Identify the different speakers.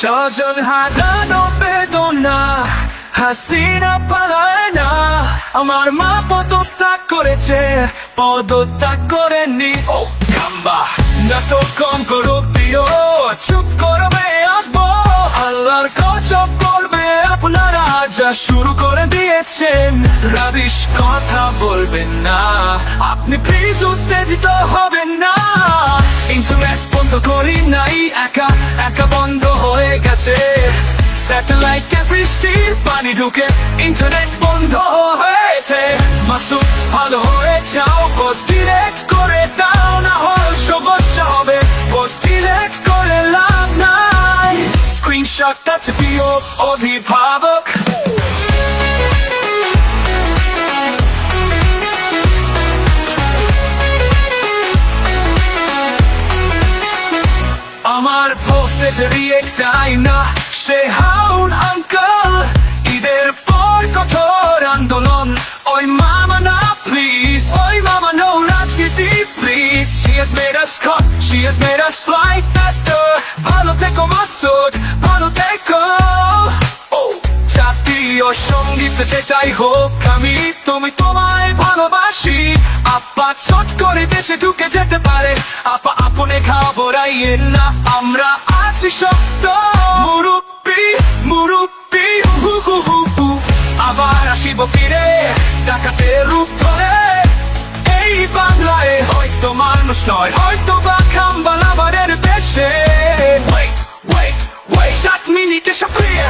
Speaker 1: স্বজন হারানো বেদনা হাসিনা পালায় না। আমার মা পদত্যাগ করেছে, পদত্যাগ করেনি। ও কাম্বা না তো কম করো প্রিয়, চুপ করবে আব্বু। আল্লাহর গজব করবে আপনারা, যা শুরু করে দিয়েছেন। রাবিশ কথা বলবেন না, আপনি প্লিজ উত্তেজিত হবেন না। ইন্টারনেট বন্ধ করি নাই, একা একা বন্ধ হয়ে গেছে। স্যাটেলাইটে বৃষ্টির পানি ঢুকে ইন্টারনেট বন্ধ হয়েছে। মাসুদ ভালো হয়ে যাও, পোস্ট ডিলেট করে দাও, না হলে সমস্যা হবে। পোস্ট ডিলেট করে লাভ নাই, স্ক্রিনশট আছে প্রিয় অভিভাবক। আমার পোস্টে যে রিয়েক্টাই না, সে হাউন আঙ্কেল। ঈদের পর কঠোর আন্দোলন, ওই মামা না প্লিজ, ওই মামা no রাজনীতি please. She has made us cut, she has made us fly faster. ভালো থেকো মাসুদ, ভালো থেকো। জাতীয় সঙ্গীত যেটাই হোক, আমি তুমি তোমায় ভালোবাসি। আপা চট করে দেশে ঢুকে যেতে পারে, আপা আপনে ঘাবড়াইয়েন না, আমরা আছি শক্ত। মুরুব্বি মুরুব্বি হু হু হু হু, আবার আসিব ফিরে ডাকাতের রূপ ধরে। এই বাংলায় হয়তো মানুষ নয়, হয়তো বা খাম্বালাবারের বেশে। Wait, 7 মিনিটে সক্রিয়।